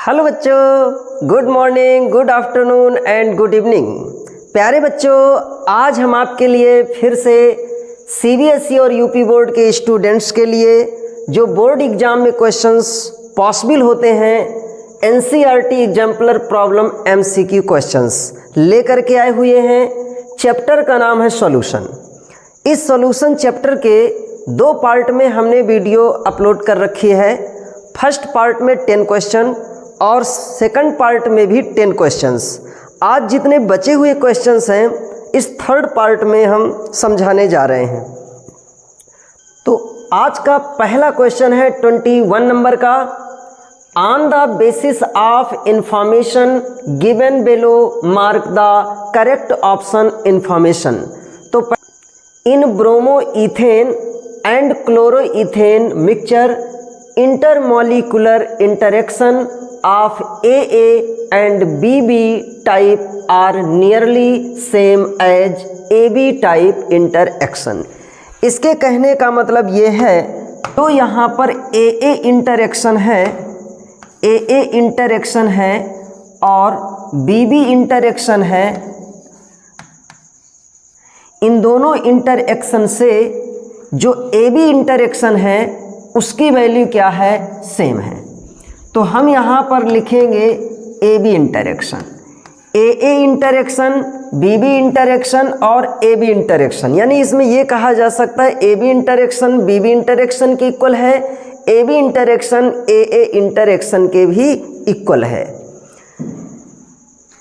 Hello बच्चों, good morning, good afternoon and good evening. प्यारे बच्चों, आज हम आपके लिए फिर से सीबीएसई और यूपी बोर्ड के स्टूडेंट्स के लिए जो बोर्ड एग्जाम में क्वेश्चंस पॉसिबल होते हैं, NCERT exemplar problem MCQ questions लेकर के आए हुए हैं। चैप्टर का नाम है सॉल्यूशन। इस सॉल्यूशन चैप्टर के दो पार्ट में हमने वीडियो अपलोड कर रखी है। फर्स्ट पार्ट में 10 क्वेश्चन और सेकंड पार्ट में भी 10 क्वेश्चंस। आज जितने बचे हुए क्वेश्चंस हैं इस थर्ड पार्ट में हम समझाने जा रहे हैं। तो आज का पहला क्वेश्चन है 21 नंबर का। On the basis of information given below mark the correct option information. तो in bromoethane and chloroethane mixture intermolecular interaction of AA and BB type are nearly same as AB type interaction। इसके कहने का मतलब ये है, तो यहाँ पर AA इंटरेक्शन है, AA इंटरेक्शन है और BB इंटरेक्शन है। इन दोनों इंटरेक्शन से जो AB इंटरेक्शन है उसकी वैल्यू क्या है, सेम है। तो हम यहाँ पर लिखेंगे A B interaction, A interaction, B B interaction और ए बी इंटरेक्शन। यानी इसमें ये कहा जा सकता है A B interaction B B interaction के इक्वल है, A B interaction A interaction के भी इक्वल है।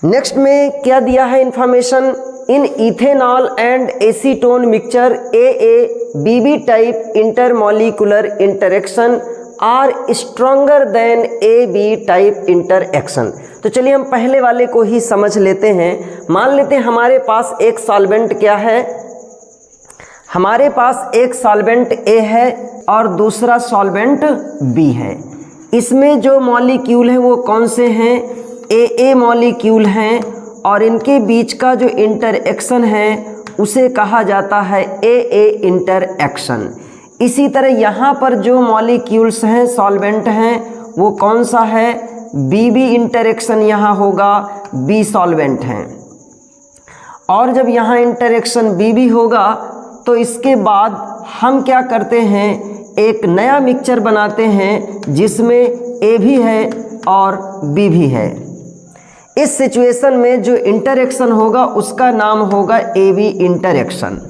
नेक्स्ट में क्या दिया है information, in ethanol and acetone mixture AA-BB type intermolecular interaction are stronger than AB type interaction. तो चलिए हम पहले वाले को ही समझ लेते हैं। मान लेते हैं हमारे पास एक सॉल्वेंट क्या है, हमारे पास एक सॉल्वेंट A है और दूसरा सॉल्वेंट B है। इसमें जो मॉलिक्यूल है वो कौन से हैं, AA मॉलिक्यूल हैं और इनके बीच का जो इंटरएक्शन है उसे कहा जाता है AA इंटरएक्शन। इसी तरह यहाँ पर जो मॉलिक्यूल्स हैं, सॉल्वेंट हैं, वो कौन सा है, BB इंटरएक्शन यहाँ होगा, B सॉल्वेंट हैं। और जब यहाँ इंटरएक्शन BB होगा तो इसके बाद हम क्या करते हैं, एक नया मिक्सचर बनाते हैं जिसमें A भी है और B भी है। इस सिचुएशन में जो इंटरेक्शन होगा उसका नाम होगा AB इंटरेक्शन।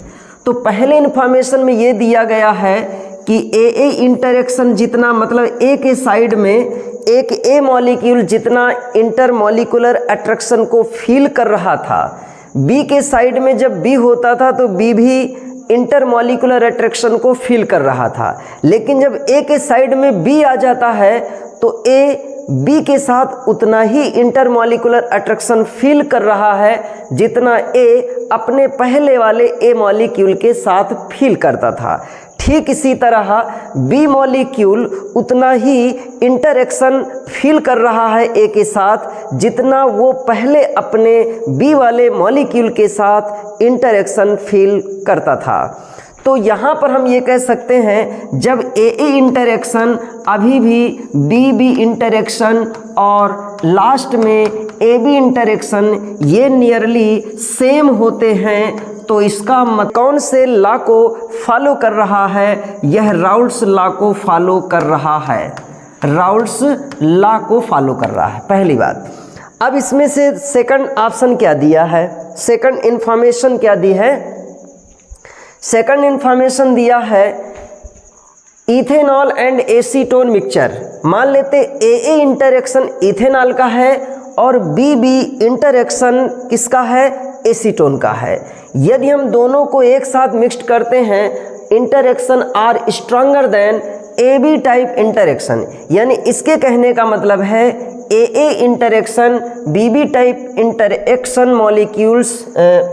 तो पहले इन्फॉर्मेशन में ये दिया गया है कि AA इंटरेक्शन जितना, मतलब A के साइड में एक A मॉलिक्यूल जितना इंटरमॉलिकुलर अट्रैक्शन को फील कर रहा था, B के साइड में जब B होता था तो B भी इंटरमॉलिकुलर अट्रैक्शन को फील कर रहा था। लेकिन जब A के साइड में B आ जाता है तो A B के साथ उतना ही इंटरमॉलिकुलर अट्रैक्शन फील कर रहा है जितना A अपने पहले वाले A मॉलिक्यूल के साथ फील करता था। ठीक इसी तरह B मॉलिक्यूल उतना ही इंटरेक्शन फील कर रहा है A के साथ जितना वो पहले अपने B वाले मॉलिक्यूल के साथ इंटरेक्शन फील करता था। तो यहाँ पर हम ये कह सकते हैं जब AA इंटरेक्शन, अभी भी BB इंटरेक्शन और लास्ट में AB इंटरेक्शन ये नियरली सेम होते हैं, तो इसका मतलब कौन से लॉ को फॉलो कर रहा है, यह राउल्ट्स लॉ को फॉलो कर रहा है, राउल्ट्स लॉ को फॉलो कर रहा है, पहली बात। अब इसमें से सेकंड ऑप्शन क्या दिया है, सेकंड इंफॉर्मेशन क्या दी है, सेकंड इंफॉर्मेशन दिया है इथेनॉल एंड एसीटोन मिक्सचर। मान लेते AA इंटरेक्शन इथेनॉल का है और BB इंटरेक्शन किसका है, एसीटोन का है। यदि हम दोनों को एक साथ मिक्स्ड करते हैं, interaction are stronger than AB type interaction. यानी इसके कहने का मतलब है AA interaction BB type interaction molecules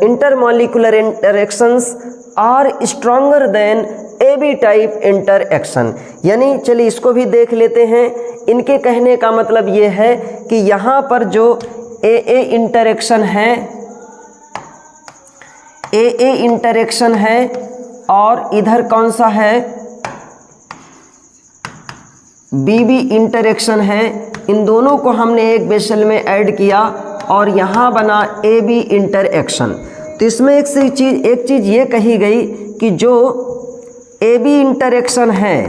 intermolecular interactions are stronger than AB type interaction. यानी चलिए इसको भी देख लेते हैं। इनके कहने का मतलब ये है कि यहाँ पर जो AA इंटरेक्शन है, AA इंटरेक्शन है और इधर कौन सा है, BB इंटरेक्शन है, इन दोनों को हमने एक बेसल में ऐड किया और यहाँ बना AB इंटरएक्शन। तो इसमें एक चीज़ ये कही गई कि जो AB इंटरएक्शन है,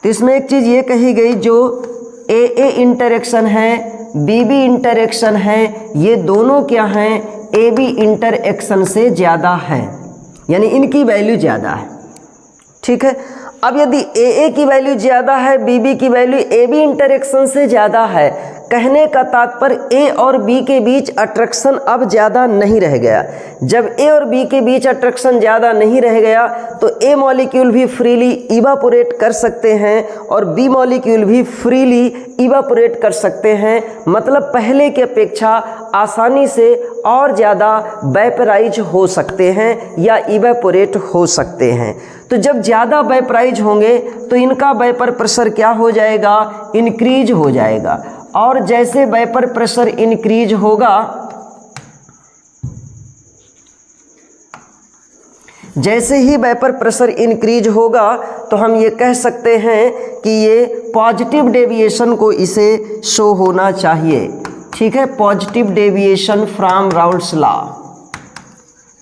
तो इसमें एक चीज़ ये कही गई जो AA इंटरएक्शन है, BB इंटरएक्शन है, ये दोनों क्या हैं, AB इंटरएक्शन से ज़्यादा हैं, यानी इनकी वैल्यू ज़्यादा है। ठीक है, अब यदि AA की वैल्यू ज़्यादा है, BB की वैल्यू AB इंटरएक्शन से ज़्यादा है, कहने का तात्पर्य A और B के बीच अट्रैक्शन अब ज़्यादा नहीं रह गया। जब A और B के बीच अट्रैक्शन ज़्यादा नहीं रह गया तो A मॉलिक्यूल भी फ्रीली इवापोरेट कर सकते हैं और B मॉलिक्यूल भी फ्रीली इवापोरेट कर सकते हैं। मतलब पहले की अपेक्षा आसानी से और ज़्यादा वेपराइज हो सकते हैं या इवापोरेट हो सकते हैं। तो जब ज़्यादा वेपराइज होंगे तो इनका वेपर प्रेशर क्या हो जाएगा, इंक्रीज हो जाएगा। और जैसे वेपर प्रेशर इंक्रीज होगा, जैसे ही वेपर प्रेशर इंक्रीज होगा तो हम ये कह सकते हैं कि ये पॉजिटिव डेविएशन को इसे शो होना चाहिए। ठीक है, positive deviation from Raoult's law.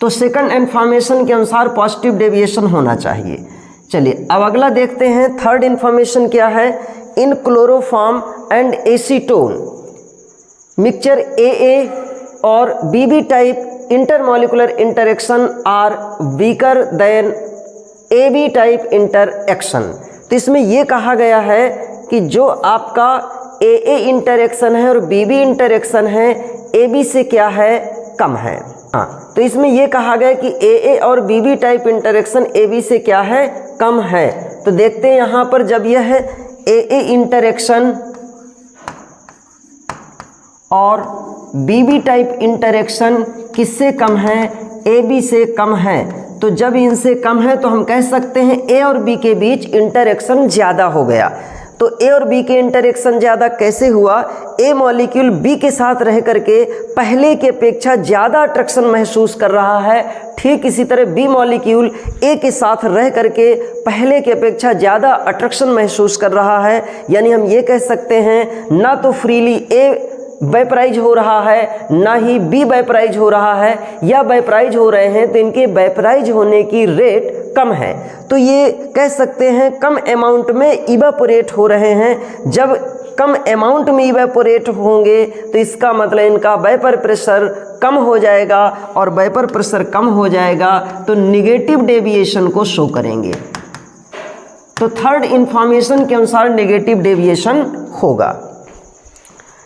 तो सेकंड इन्फॉर्मेशन के अनुसार पॉजिटिव डेविएशन होना चाहिए। चलिए अब अगला देखते हैं। थर्ड इन्फॉर्मेशन क्या है, in chloroform and acetone mixture AA और BB type intermolecular interaction are weaker than AB type interaction. तो इसमें यह कहा गया है कि जो आपका AA इंटरेक्शन है और BB इंटरेक्शन है AB से क्या है, कम है। हाँ, तो इसमें यह कहा गया कि AA और BB टाइप इंटरेक्शन AB से क्या है, कम है। तो देखते हैं यहाँ पर जब यह है AA इंटरेक्शन और BB टाइप इंटरेक्शन किससे कम है, AB से कम है। तो जब इनसे कम है तो हम कह सकते हैं A और B के बीच इंटरेक्शन ज़्यादा हो गया। तो A और B के इंटरेक्शन ज़्यादा कैसे हुआ, A मॉलिक्यूल B के साथ रह करके पहले की अपेक्षा ज़्यादा अट्रैक्शन महसूस कर रहा है। ठीक इसी तरह B मॉलिक्यूल A के साथ रह करके पहले की अपेक्षा ज़्यादा अट्रैक्शन महसूस कर रहा है। यानी हम ये कह सकते हैं ना तो फ्रीली A वेपराइज हो रहा है ना ही B वेपराइज हो रहा है, या वेपराइज हो रहे हैं तो इनके वेपराइज होने की रेट कम है। तो ये कह सकते हैं कम अमाउंट में इवापोरेट हो रहे हैं। जब कम अमाउंट में इवेपोरेट होंगे तो इसका मतलब इनका वेपर प्रेशर कम हो जाएगा, और वेपर प्रेशर कम हो जाएगा तो निगेटिव डेविएशन को शो करेंगे। तो थर्ड इंफॉर्मेशन के अनुसार नेगेटिव डेविएशन होगा,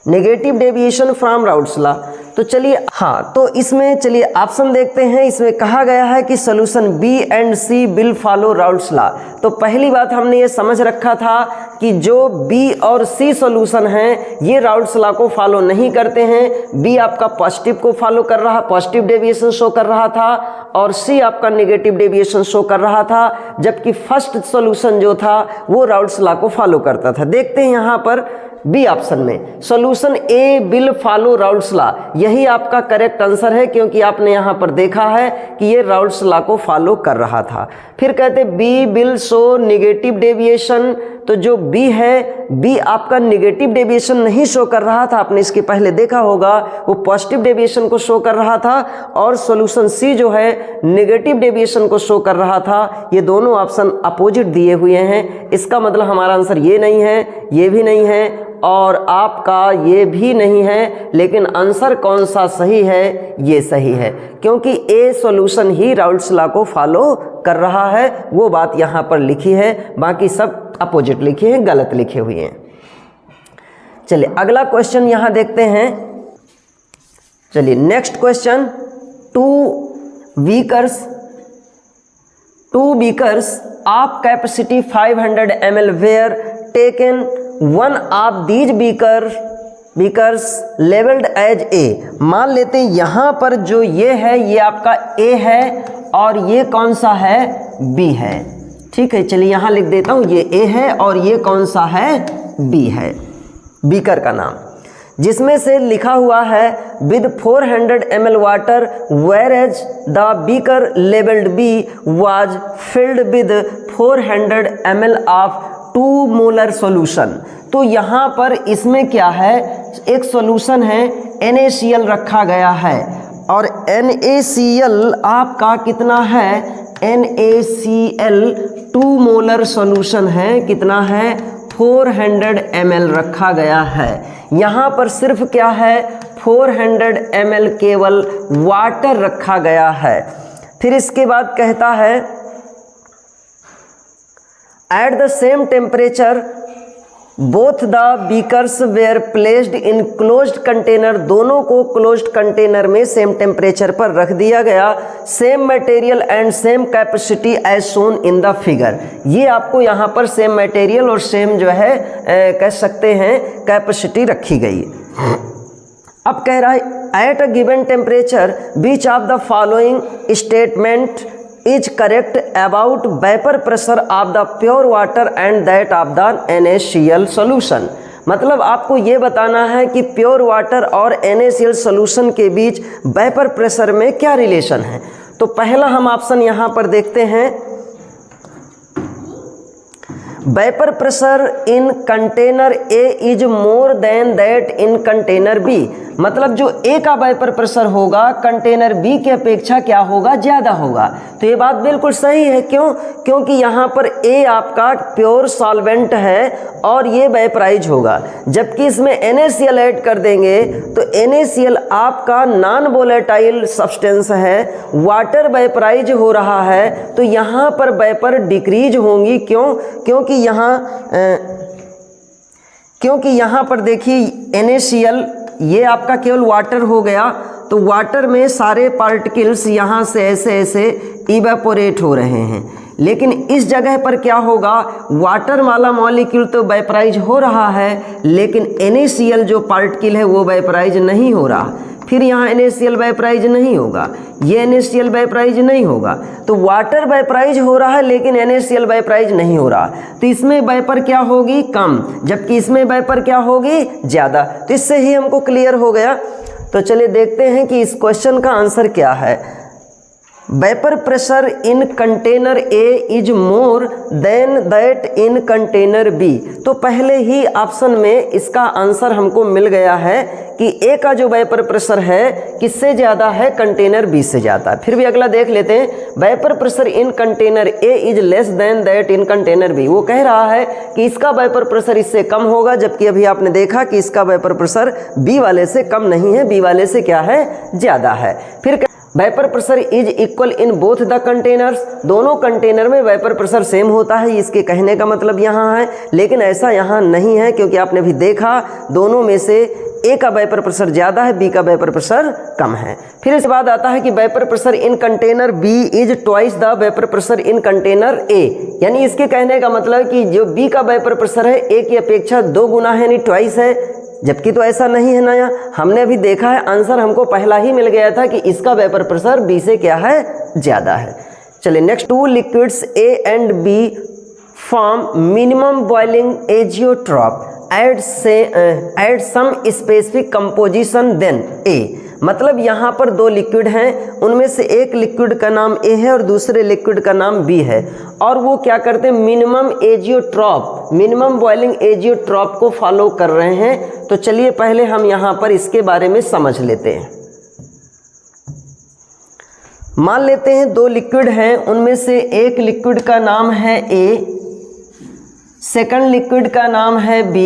negative deviation from Raoult's law. तो चलिए हाँ, तो इसमें चलिए ऑप्शन देखते हैं। इसमें कहा गया है कि solution B and C will follow Raoult's law. तो पहली बात हमने ये समझ रखा था कि जो B और C सॉल्यूशन हैं ये राउल्ट्स लॉ को फॉलो नहीं करते हैं। B आपका पॉजिटिव को फॉलो कर रहा, पॉजिटिव डेविएशन शो कर रहा था, और C आपका नेगेटिव डेविएशन शो कर रहा था, जबकि फर्स्ट सॉल्यूशन जो था वो राउल्ट्स लॉ को फॉलो करता था। देखते हैं यहाँ पर बी ऑप्शन में solution A will follow Raoult's law, यही आपका करेक्ट आंसर है, क्योंकि आपने यहाँ पर देखा है कि ये राउल्ट्स लॉ को फॉलो कर रहा था। फिर कहते B will show negative deviation, तो जो बी है, बी आपका नेगेटिव डेविएशन नहीं शो कर रहा था, आपने इसके पहले देखा होगा, वो पॉजिटिव डेविएशन को शो कर रहा था, और सॉल्यूशन सी जो है नेगेटिव डेविएशन को शो कर रहा था। ये दोनों ऑप्शन अपोजिट दिए हुए हैं, इसका मतलब हमारा आंसर ये नहीं है, ये भी नहीं है, और आपका ये भी नहीं है। लेकिन आंसर कौन सा सही है, ये सही है, क्योंकि ए सॉल्यूशन ही राउल्ट्स लॉ को फॉलो कर रहा है, वो बात यहाँ पर लिखी है, बाकी सब अपोजिट लिखे हैं, गलत लिखे हुए हैं। चलिए अगला क्वेश्चन यहाँ देखते हैं। चलिए next question, two beakers of capacity 500 ml were taken one of these beakers labelled as A. मान लेते हैं यहाँ पर जो ये है ये आपका ए है और ये कौन सा है, बी है। ठीक है, चलिए यहाँ लिख देता हूँ, ये ए है और ये कौन सा है, बी है, बीकर का नाम, जिसमें से लिखा हुआ है with 400 ml water whereas the beaker labelled B was filled with 400 ml of 2 molar solution. तो यहाँ पर इसमें क्या है, एक सॉल्यूशन है NaCl रखा गया है और NaCl आपका कितना है, NaCl 2 मोलर सॉल्यूशन है, कितना है 400 ml रखा गया है। यहाँ पर सिर्फ क्या है 400 ml केवल वाटर रखा गया है। फिर इसके बाद कहता है at the same temperature both the beakers were placed in closed container, दोनों को क्लोज्ड कंटेनर में सेम टेम्परेचर पर रख दिया गया। Same material and same capacity as shown in the figure. ये आपको यहाँ पर सेम मटेरियल और सेम जो है कह सकते हैं कैपेसिटी रखी गई। अब कह रहा है at a given temperature which of the following statement is correct about vapour pressure of the pure water and that of the NaCl solution. मतलब आपको ये बताना है कि प्योर वाटर और NaCl सॉल्यूशन के बीच वेपर प्रेशर में क्या रिलेशन है। तो पहला हम ऑप्शन यहाँ पर देखते हैं, vapour pressure in container A is more than that in container B। मतलब जो A का वेपर प्रेशर होगा कंटेनर B की अपेक्षा क्या होगा, ज़्यादा होगा। तो ये बात बिल्कुल सही है, क्यों, क्योंकि यहाँ पर A आपका प्योर सॉल्वेंट है और ये वेपराइज होगा, जबकि इसमें NaCl ऐड कर देंगे तो NaCl आपका नॉन वोलेटाइल सब्सटेंस है, वाटर वेपराइज हो रहा है, तो यहाँ पर वेपर डिक्रीज होंगी। क्यों, क्योंकि यहाँ पर देखिए NaCl ये आपका केवल वाटर हो गया, तो वाटर में सारे पार्टिकल्स यहाँ से ऐसे ऐसे इवेपोरेट हो रहे हैं, लेकिन इस जगह पर क्या होगा, वाटर वाला मॉलिक्यूल तो वेपराइज हो रहा है, लेकिन NaCl जो पार्टिकल है वो वेपराइज नहीं हो रहा। फिर यहाँ NaCl वेपराइज नहीं होगा, ये NaCl वेपराइज नहीं होगा, तो वाटर वेपराइज हो रहा है लेकिन NaCl वेपराइज नहीं हो रहा, तो इसमें वेपर क्या होगी, कम, जबकि इसमें वेपर क्या होगी, ज़्यादा। तो इससे ही हमको क्लियर हो गया। तो चलिए देखते हैं कि इस क्वेश्चन का आंसर क्या है। Vapour pressure in container A is more than that in container B। तो पहले ही ऑप्शन में इसका आंसर हमको मिल गया है कि A का जो वेपर प्रेशर है किससे ज़्यादा है, कंटेनर B से ज़्यादा। फिर भी अगला देख लेते हैं, vapour pressure in container A is less than that in container B। वो कह रहा है कि इसका वेपर प्रेशर इससे कम होगा, जबकि अभी आपने देखा कि इसका वेपर प्रेशर B वाले से कम नहीं है, B वाले से क्या है, ज़्यादा है। फिर vapour pressure is equal in both the containers, दोनों कंटेनर में वेपर प्रेशर सेम होता है, इसके कहने का मतलब यहाँ है, लेकिन ऐसा यहाँ नहीं है, क्योंकि आपने भी देखा दोनों में से A का वेपर प्रेशर ज़्यादा है, B का वेपर प्रेशर कम है। फिर इसके बाद आता है कि vapour pressure in container B is twice the vapour pressure in container A। यानी इसके कहने का मतलब कि जो B का वेपर प्रेशर है A की अपेक्षा 2 गुना है, यानी ट्वाइस है, जबकि तो ऐसा नहीं है ना। हमने अभी देखा है, आंसर हमको पहला ही मिल गया था कि इसका वेपर प्रेशर B से क्या है, ज़्यादा है। चलिए next, 2 liquids A and B form minimum boiling azeotrope at some specific composition than A। मतलब यहाँ पर 2 लिक्विड हैं, उनमें से एक लिक्विड का नाम A है और दूसरे लिक्विड का नाम B है, और वो क्या करते हैं, minimum azeotrope, minimum boiling azeotrope को फॉलो कर रहे हैं। तो चलिए पहले हम यहाँ पर इसके बारे में समझ लेते हैं। मान लेते हैं 2 लिक्विड हैं, उनमें से एक लिक्विड का नाम है A, सेकंड लिक्विड का नाम है B।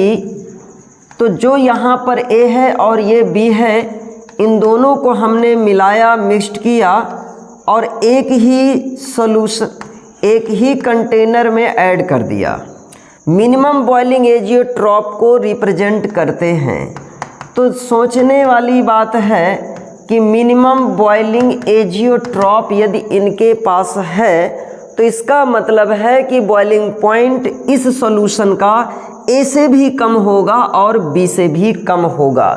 तो जो यहाँ पर A है और ये B है, इन दोनों को हमने मिलाया, मिक्स्ड किया और एक ही सॉल्यूशन, एक ही कंटेनर में ऐड कर दिया। मिनिमम बॉइलिंग एजियोट्रॉप को रिप्रेजेंट करते हैं। तो सोचने वाली बात है कि मिनिमम बॉइलिंग एजियोट्रॉप यदि इनके पास है तो इसका मतलब है कि बॉइलिंग पॉइंट इस सॉल्यूशन का A से भी कम होगा और B से भी कम होगा।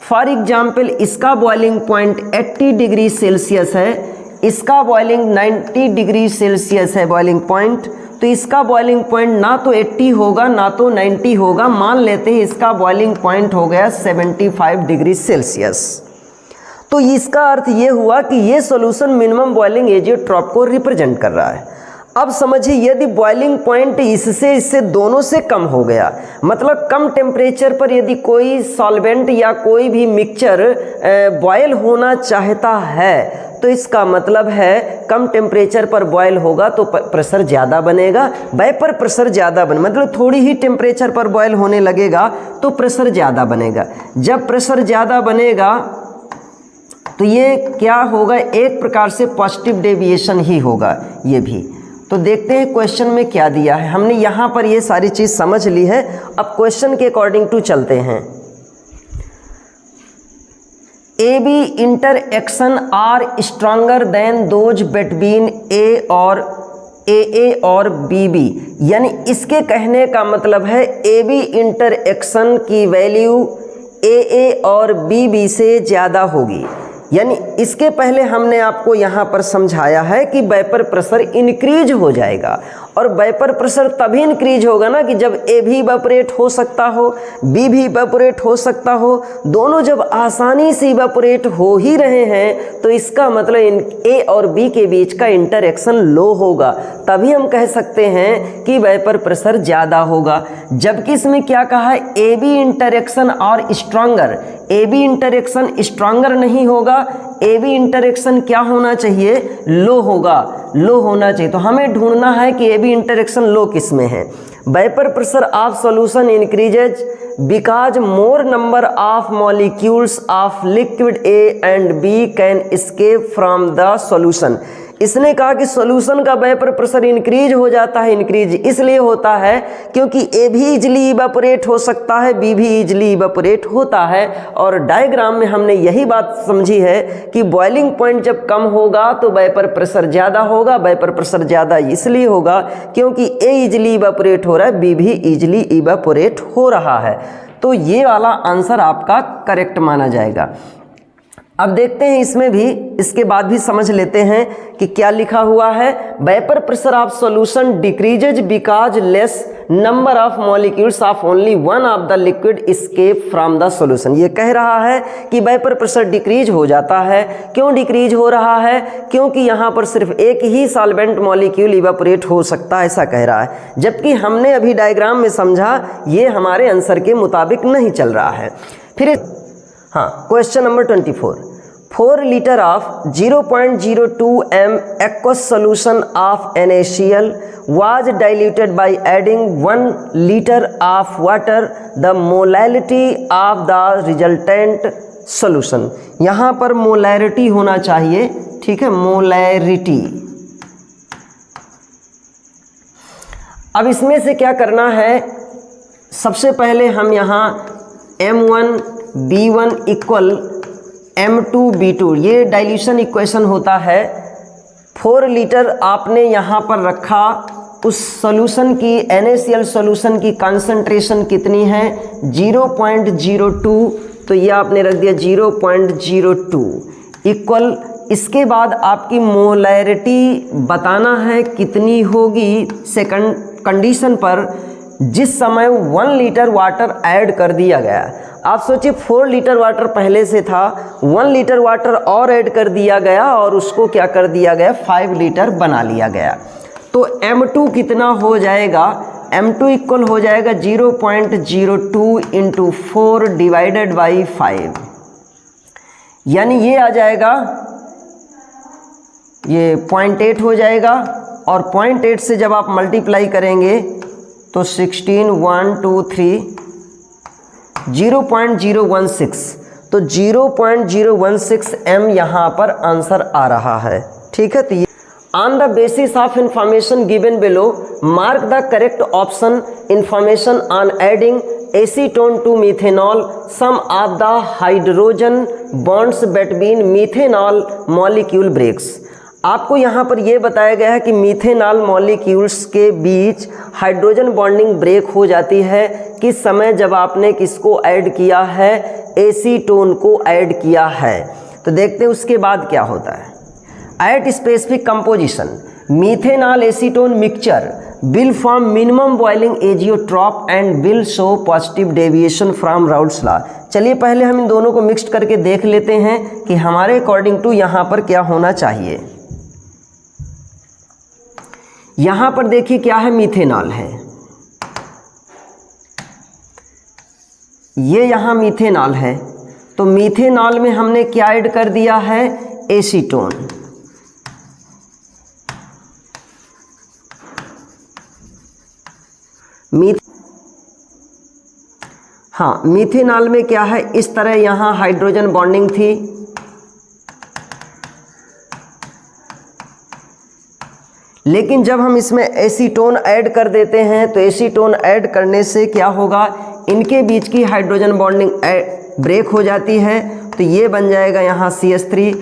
फॉर एग्जाम्पल इसका बॉइलिंग पॉइंट 80 डिग्री सेल्सियस है, इसका बॉइलिंग 90 डिग्री सेल्सियस है बॉइलिंग पॉइंट, तो इसका बॉइलिंग पॉइंट ना तो 80 होगा ना तो 90 होगा। मान लेते हैं इसका बॉइलिंग पॉइंट हो गया 75 डिग्री सेल्सियस। तो इसका अर्थ ये हुआ कि ये सॉल्यूशन मिनिमम बॉइलिंग एजियोट्रॉप को रिप्रेजेंट कर रहा है। अब समझिए यदि बॉइलिंग पॉइंट इससे दोनों से कम हो गया, मतलब कम टेम्परेचर पर यदि कोई सॉल्वेंट या कोई भी मिक्सचर बॉयल होना चाहता है तो इसका मतलब है कम टेम्परेचर पर बॉयल होगा तो प्रेशर ज़्यादा बनेगा, वेपर प्रेशर ज़्यादा बने, मतलब थोड़ी ही टेम्परेचर पर बॉयल होने लगेगा तो प्रेशर ज़्यादा बनेगा। जब प्रेशर ज़्यादा बनेगा तो ये क्या होगा, एक प्रकार से पॉजिटिव डेविएशन ही होगा ये भी। तो देखते हैं क्वेश्चन में क्या दिया है। हमने यहाँ पर ये सारी चीज़ समझ ली है, अब क्वेश्चन के अकॉर्डिंग टू चलते हैं। AB interaction are stronger than those between AA और BB, यानी इसके कहने का मतलब है AB इंटरएक्शन की वैल्यू AA और BB से ज़्यादा होगी। यानी इसके पहले हमने आपको यहाँ पर समझाया है कि वेपर प्रेशर इंक्रीज हो जाएगा, और वेपर प्रेशर तभी इंक्रीज होगा ना कि जब A भी इवेपोरेट हो सकता हो, B भी इवेपोरेट हो सकता हो, दोनों जब आसानी से इवेपोरेट हो ही रहे हैं तो इसका मतलब A और B के बीच का इंटरएक्शन लो होगा, तभी हम कह सकते हैं कि वेपर प्रेशर ज़्यादा होगा। जबकि इसमें क्या कहा है, AB इंटरएक्शन और स्ट्रॉन्गर, AB इंटरएक्शन स्ट्रॉन्गर नहीं होगा, AB इंटरएक्शन क्या होना चाहिए, लो होगा, लो होना चाहिए। तो हमें ढूंढना है कि AB इंटरएक्शन लो किस में है। Vapour pressure of solution increases because more number of molecules of liquid A and B can escape from the solution. इसने कहा कि सॉल्यूशन का वेपर प्रेशर इंक्रीज हो जाता है, इंक्रीज इसलिए होता है क्योंकि A भी इजली इवेपोरेट हो सकता है, B भी इजली इवेपोरेट होता है। और डायग्राम में हमने यही बात समझी है कि बॉइलिंग पॉइंट जब कम होगा तो वेपर प्रेशर ज़्यादा होगा। वेपर प्रेशर ज़्यादा इसलिए होगा क्योंकि A इजली इवेपोरेट हो रहा है, B भी इजली इवेपोरेट हो रहा है। तो ये वाला आंसर आपका करेक्ट माना जाएगा। अब देखते हैं इसमें भी, इसके बाद भी समझ लेते हैं कि क्या लिखा हुआ है। Vapour pressure of solution decreases because less number of molecules of only one of the liquid escape from the solution. ये कह रहा है कि वेपर प्रेशर डिक्रीज हो जाता है। क्यों डिक्रीज हो रहा है, क्योंकि यहाँ पर सिर्फ एक ही सॉल्वेंट मॉलिक्यूल इवेपोरेट हो सकता है, ऐसा कह रहा है। जबकि हमने अभी डायग्राम में समझा ये हमारे आंसर के मुताबिक नहीं चल रहा है। फिर हाँ, question number 24, 4 litre of 0.02 m aqueous solution of NaCl was diluted by adding 1 liter of water. The molality of the resultant solution. यहाँ पर मोलैरिटी होना चाहिए, ठीक है, मोलैरिटी। अब इसमें से क्या करना है, सबसे पहले हम यहाँ M1 B1 equal M2 B2, ये डाइल्यूशन इक्वेशन होता है। 4 लीटर आपने यहाँ पर रखा, उस सॉल्यूशन की NaCl सॉल्यूशन की कंसंट्रेशन कितनी है, 0.02, तो ये आपने रख दिया 0.02 इक्वल। इसके बाद आपकी मोलैरिटी बताना है कितनी होगी सेकंड कंडीशन पर, जिस समय 1 लीटर वाटर ऐड कर दिया गया। आप सोचिए 4 लीटर वाटर पहले से था, 1 लीटर वाटर और ऐड कर दिया गया और उसको क्या कर दिया गया, 5 लीटर बना लिया गया। तो M2 कितना हो जाएगा, M2 इक्वल हो जाएगा 0.02 इंटू 4 डिवाइडेड बाई 5, यानी ये आ जाएगा, ये 0.8 हो जाएगा। और 0.8 से जब आप मल्टीप्लाई करेंगे तो 16, 1, 2, 3, 0.016, तो 0.016 m यहाँ पर आंसर आ रहा है, ठीक है। तो ये on the basis of information given below mark the correct option. Information on adding acetone to methanol, some of the hydrogen bonds between methanol molecule breaks. आपको यहाँ पर यह बताया गया है कि मीथेनॉल मॉलिक्यूल्स के बीच हाइड्रोजन बॉन्डिंग ब्रेक हो जाती है किस समय, जब आपने किसको ऐड किया है, एसीटोन को ऐड किया है। तो देखते हैं उसके बाद क्या होता है। At specific composition methanol acetone mixture will form minimum boiling azeotrope and will show positive deviation from Raoult's law. चलिए पहले हम इन दोनों को मिक्स करके देख लेते हैं कि हमारे अकॉर्डिंग टू यहाँ पर क्या होना चाहिए। यहाँ पर देखिए क्या है, मीथेनॉल है, ये यहाँ मीथेनॉल है, तो मीथेनॉल में हमने क्या ऐड कर दिया है, एसीटोन। हाँ, मीथेनॉल में क्या है, इस तरह यहाँ हाइड्रोजन बॉन्डिंग थी, लेकिन जब हम इसमें एसीटोन ऐड कर देते हैं तो एसीटोन ऐड करने से क्या होगा, इनके बीच की हाइड्रोजन बॉन्डिंग ब्रेक हो जाती है, तो ये बन जाएगा यहाँ CH3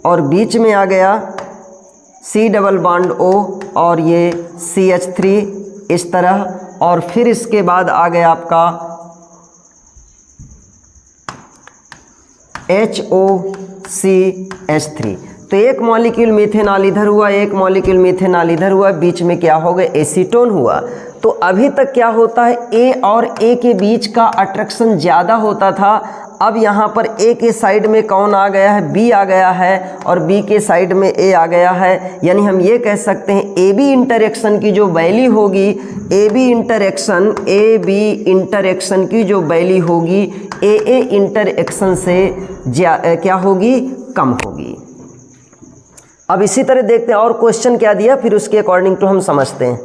और बीच में आ गया C डबल बॉन्ड O और ये CH3 इस तरह, और फिर इसके बाद आ गया आपका HOCH3। तो एक मॉलिक्यूल मीथेनॉल इधर हुआ, एक मॉलिक्यूल मीथेनॉल इधर हुआ, बीच में क्या हो गया, एसीटोन हुआ। तो अभी तक क्या होता है, ए और ए के बीच का अट्रैक्शन ज़्यादा होता था, अब यहाँ पर ए के साइड में कौन आ गया है, बी आ गया है, और बी के साइड में ए आ गया है। यानी हम ये कह सकते हैं ए बी इंटरेक्शन की जो वैल्यू होगी, ए बी इंटरेक्शन की जो वैल्यू होगी ए इंटरेक्शन से क्या होगी, कम होगी। अब इसी तरह देखते हैं और क्वेश्चन क्या दिया, फिर उसके अकॉर्डिंग टू हम समझते हैं।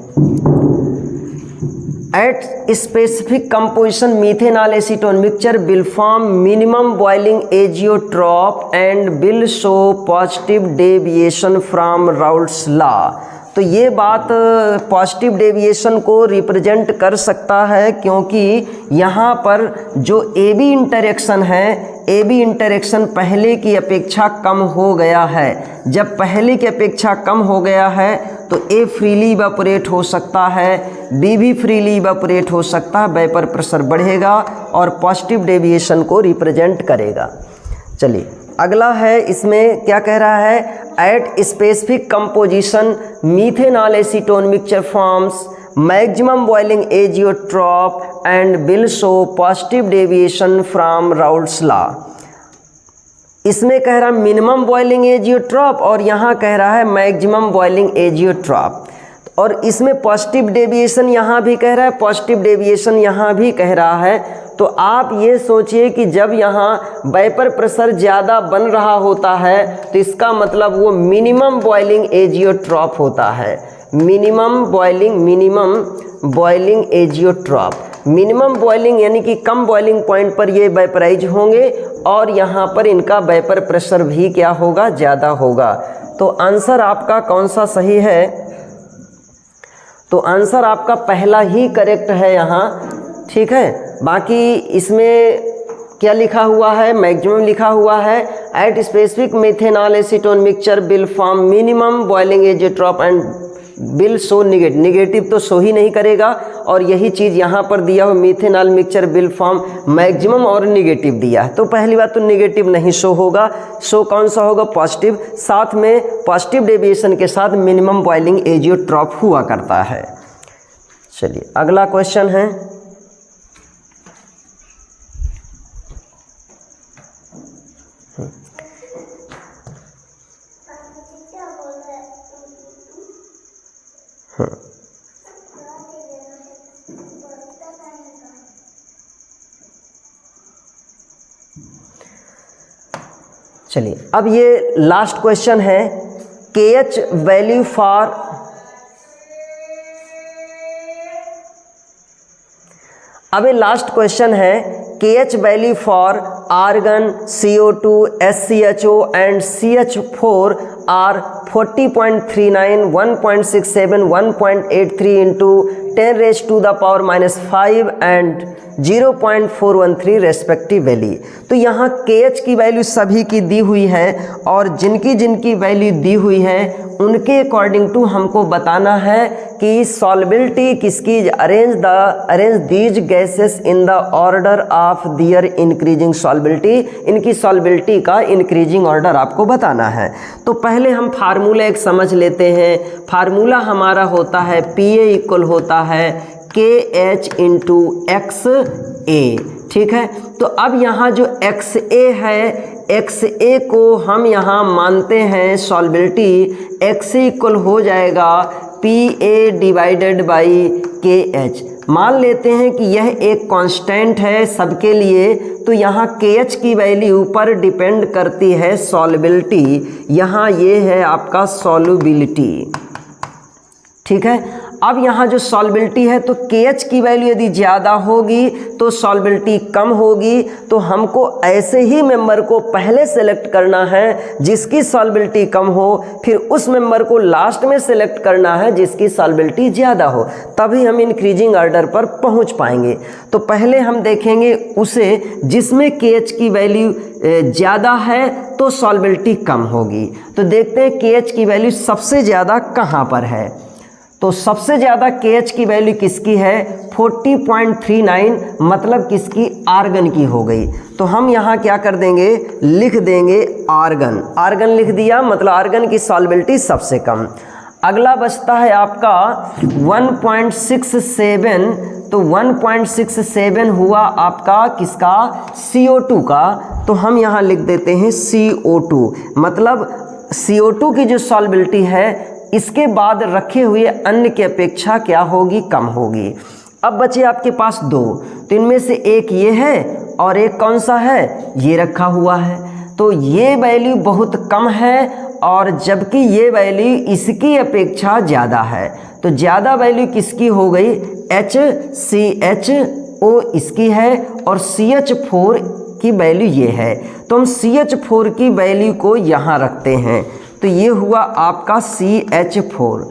At specific composition methanol acetone mixture will form minimum boiling azeotrope and will show positive deviation from Raoult's law. तो ये बात पॉजिटिव डेविएशन को रिप्रेजेंट कर सकता है, क्योंकि यहाँ पर जो ए बी इंटरेक्शन है, ए बी इंटरेक्शन पहले की अपेक्षा कम हो गया है। जब पहले की अपेक्षा कम हो गया है तो ए फ्रीली इवापोरेट हो सकता है, बी भी फ्रीली इवापोरेट हो सकता है, वेपर प्रेशर बढ़ेगा और पॉजिटिव डेविएशन को रिप्रेजेंट करेगा। चलिए अगला है, इसमें क्या कह रहा है, at specific composition methanol acetone mixture forms maximum boiling azeotrope and will show positive deviation from Raoult's law. इसमें कह रहा है मिनिमम बॉइलिंग एजियोट्रॉप और यहाँ कह रहा है मैक्सिमम बॉइलिंग एजियोट्रॉप, और इसमें पॉजिटिव डेविएशन यहाँ भी कह रहा है, पॉजिटिव डेविएशन यहाँ भी कह रहा है। तो आप ये सोचिए कि जब यहाँ वेपर प्रेशर ज़्यादा बन रहा होता है तो इसका मतलब वो मिनिमम बॉइलिंग एजियोट्रॉप होता है, minimum boiling azeotrope. Minimum boiling यानी कि कम बॉइलिंग पॉइंट पर ये वेपराइज होंगे और यहाँ पर इनका वेपर प्रेशर भी क्या होगा, ज़्यादा होगा। तो आंसर आपका कौन सा सही है, तो आंसर आपका पहला ही करेक्ट है यहाँ, ठीक है। बाकी इसमें क्या लिखा हुआ है, मैक्सिमम लिखा हुआ है, at specific methanol acetone mixture will form minimum boiling azeotrope and will show negative तो शो ही नहीं करेगा, और यही चीज़ यहाँ पर दिया हो, methanol mixture will form maximum और निगेटिव दिया है। तो पहली बात तो निगेटिव नहीं शो होगा, शो कौन सा होगा, पॉजिटिव, साथ में पॉजिटिव डेविएशन के साथ मिनिमम बॉइलिंग एजियोट्रॉप हुआ करता है। चलिए अगला क्वेश्चन है, चलिए अब ये लास्ट क्वेश्चन है, KH वैल्यू फॉर, अब ये लास्ट क्वेश्चन है, KH value for argon CO2 SCHO and CH4 are 40.39, 1.67, 1.83 into 10⁻⁻⁵ and 0.413 respective value. तो यहाँ KH की वैल्यू सभी की दी हुई है और जिनकी वैल्यू दी हुई है उनके अकॉर्डिंग टू हमको बताना है कि सॉल्बिलिटी किसकी, arrange these gases in the order of their increasing solubility, इनकी सॉल्बिलिटी का इंक्रीजिंग ऑर्डर आपको बताना है। तो पहले हम फार्मूला एक समझ लेते हैं। फार्मूला हमारा होता है PA इक्वल होता है KH इंटू XA, ठीक है। तो अब यहाँ जो XA है, XA को हम यहाँ मानते हैं सॉल्बिलिटी, XA इक्वल हो जाएगा PA डिवाइडेड बाई KH। मान लेते हैं कि यह एक कांस्टेंट है सबके लिए, तो यहाँ KH की वैल्यू पर डिपेंड करती है सॉल्बिलिटी। यहाँ ये है आपका सॉल्युबिलिटी, ठीक है। अब यहाँ जो सॉल्बिलिटी है तो KH की वैल्यू यदि ज़्यादा होगी तो सॉल्बिलिटी कम होगी। तो हमको ऐसे ही मेंबर को पहले सेलेक्ट करना है जिसकी सॉल्बिलिटी कम हो, फिर उस मेंबर को लास्ट में सेलेक्ट करना है जिसकी सॉल्बिलिटी ज़्यादा हो, तभी हम इंक्रीजिंग ऑर्डर पर पहुँच पाएंगे। तो पहले हम देखेंगे उसे जिसमें KH की वैल्यू ज़्यादा है तो सॉल्बिलिटी कम होगी। तो देखते हैं KH की वैल्यू सबसे ज़्यादा कहाँ पर है। तो सबसे ज़्यादा KH की वैल्यू किसकी है, 40.39, मतलब किसकी, आर्गन की हो गई। तो हम यहाँ क्या कर देंगे, लिख देंगे आर्गन। आर्गन लिख दिया, मतलब आर्गन की सॉल्बिलिटी सबसे कम। अगला बचता है आपका 1.67। तो 1.67 हुआ आपका किसका, CO2 का। तो हम यहाँ लिख देते हैं CO2, मतलब CO2 की जो सॉल्बिलिटी है इसके बाद रखे हुए अन्य की अपेक्षा क्या होगी, कम होगी। अब बचे आपके पास दो, तो इनमें से एक ये है और एक कौन सा है, ये रखा हुआ है। तो ये वैल्यू बहुत कम है और जबकि ये वैल्यू इसकी अपेक्षा ज़्यादा है। तो ज़्यादा वैल्यू किसकी हो गई, HCHO इसकी है और CH4 की वैल्यू ये है। तो हम CH4 की वैल्यू को यहाँ रखते हैं, तो ये हुआ आपका CH4।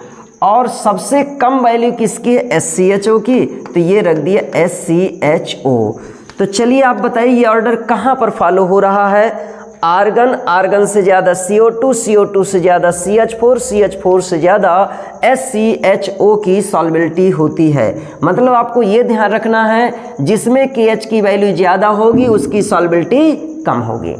और सबसे कम वैल्यू किसकी है, SCHO की, तो ये रख दिया SCHO। तो चलिए आप बताइए ये ऑर्डर कहाँ पर फॉलो हो रहा है। आर्गन, आर्गन से ज़्यादा CO2, CO2 से ज़्यादा CH4, CH4 से ज़्यादा SCHO की सॉल्बिलिटी होती है। मतलब आपको ये ध्यान रखना है जिसमें KH की वैल्यू ज़्यादा होगी उसकी सॉल्बिलिटी कम होगी।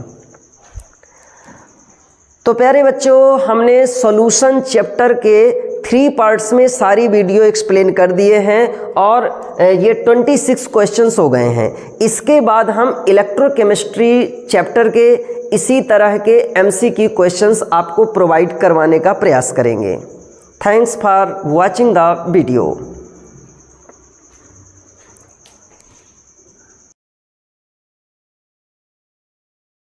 तो प्यारे बच्चों, हमने सॉल्यूशन चैप्टर के 3 पार्ट्स में सारी वीडियो एक्सप्लेन कर दिए हैं और ये 26 क्वेश्चंस हो गए हैं। इसके बाद हम इलेक्ट्रोकेमिस्ट्री चैप्टर के इसी तरह के MCQ क्वेश्चंस आपको प्रोवाइड करवाने का प्रयास करेंगे। Thanks for watching the video.